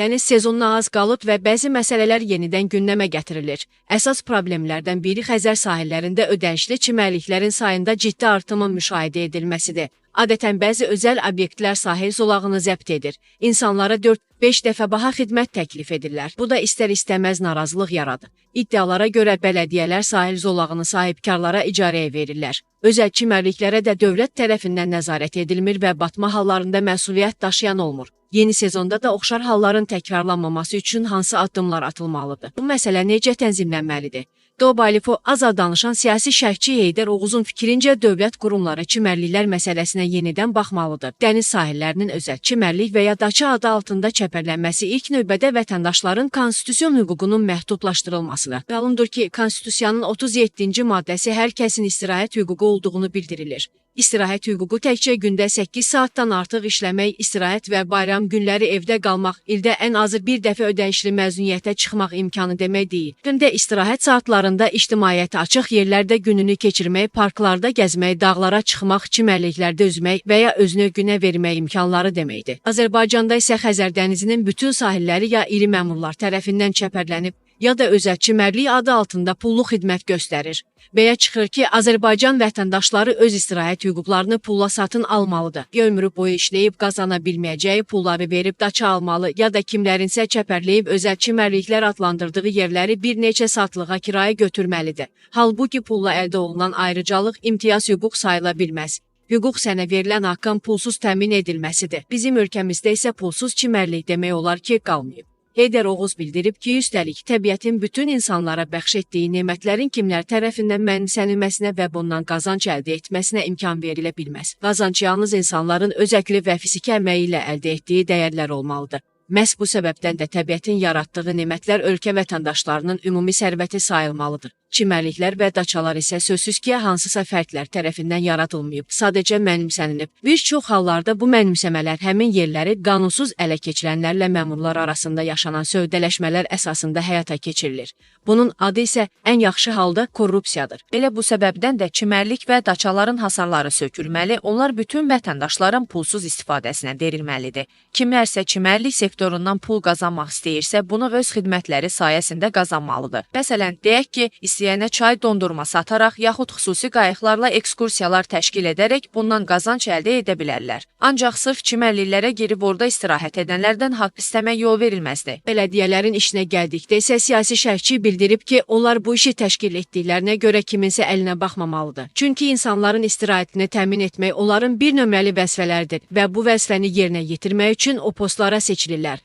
Dəniz sezonuna az qalıb və bəzi məsələlər yenidən gündəmə gətirilir. Əsas problemlərdən biri Xəzər sahillərində ödənişli çimərliklərin sayında ciddi artımın müşahidə edilməsidir. Adətən bəzi özəl obyektlər sahil zolağını zəbt edir. İnsanlara 4-5 dəfə baha xidmət təklif edirlər. Bu da istər-istəməz narazılıq yaradır. İddialara görə bələdiyyələr sahil zolağını sahibkarlara icarəyə verirlər. Özəl çimərliklərə də dövlət tərəfindən nəzarət edilmir və batma hallarında məsuliyyət daşıyan olmur. Yeni sezonda da oxşar halların təkrarlanmaması üçün hansı addımlar atılmalıdır? Bu məsələ necə tənzimlənməlidir? Dobalifo az danışan siyasi şərhçi Heydər Oğuzun fikrincə dövlət qurumları çimərliklər məsələsinə yenidən baxmalıdır. Dəniz sahillərinin özəl çimərlik və ya daçı adı altında çəpərlənməsi ilk növbədə vətəndaşların konstitusiyon hüququnun məhdudlaşdırılmasıdır. Məlumdur ki, Konstitusiyanın 37-ci maddəsi hər kəsin istirahət hüququ olduğunu bildirilir. İstirahət hüququ təkcə gündə 8 saatdan artıq işləmək, istirahət və bayram günləri evdə qalmaq, ildə ən azı bir dəfə ödənişli məzuniyyətə çıxmaq imkanı demək deyil. Gündə istirahət saatlarında ictimaiyyətə açıq yerlərdə gününü keçirmək, parklarda gəzmək, dağlara çıxmaq, çimərliklərdə üzmək və ya özünü günə vermək imkanları deməkdir. Azərbaycanda isə Xəzər dənizinin bütün sahilləri ya iri məmurlar tərəfindən çəpərlənib, ya da özəl çimərlik adı altında pullu xidmət göstərir. Bəyə çıxır ki, Azərbaycan vətəndaşları öz istirahət hüquqlarını pulla satın almalıdır. Ya ömrü boyu işləyib qazana bilməyəcəyi pulları verib daça almalı, ya da kimlərinsə çəpərləyib özəl çimərliklər adlandırdığı yerləri bir neçə saatlığa kirayə götürməlidir. Halbuki pulla əldə olunan ayrıcalıq imtiyaz hüquq sayıla bilməz. Hüquq sənə verilən haqqın pulsuz təmin edilməsidir. Bizim ölkəmizdə isə pulsuz çimərlik demək olar ki, qalmayıb. Heydər Oğuz bildirib ki, üstəlik təbiətin bütün insanlara bəxş etdiyi nemətlərin kimlər tərəfindən mənimsənilməsinə və bundan qazanc əldə etməsinə imkan verilə bilməz. Qazanc yalnız insanların öz əqli və fiziki əməyi ilə əldə etdiyi dəyərlər olmalıdır. Məhz bu səbəbdən də təbiətin yaratdığı nemətlər ölkə vətəndaşlarının ümumi sərvəti sayılmalıdır. Çimərliklər və daçalar isə sözsüz ki, hansısa fərdlər tərəfindən yaradılmayıb, sadəcə mənimsənilib. Bir çox hallarda bu mənimsəmələr həmin yerləri qanunsuz ələ keçirənlərlə məmurlar arasında yaşanan sövdələşmələr əsasında həyata keçirilir. Bunun adı isə ən yaxşı halda korrupsiyadır. Elə bu səbəbdən də çimərlik və daçaların hasarları sökülməli, onlar bütün vətəndaşların pulsuz istifadəsinə verilməlidir. Kimlərsə çimərlik sektorundan pul qazanmaq istəyirsə, bunu öz xidmətləri sayəsində qazanmalıdır. Məsələn, deyək ki, istəyənə çay dondurma sataraq yaxud xüsusi qayıqlarla ekskursiyalar təşkil edərək bundan qazanc əldə edə bilərlər. Ancaq sırf çimərliklərə girib orada istirahət edənlərdən haqq istəmək yol verilməzdir. Bələdiyyələrin işinə gəldikdə isə siyasi şərhçi bildirib ki, onlar bu işi təşkil etdiklərinə görə kiminsə əlinə baxmamalıdır. Çünki insanların istirahətini təmin etmək onların bir nömrəli vəzifələrdir və bu vəzifəni yerinə yetirmək üçün o postlara seçilirlər.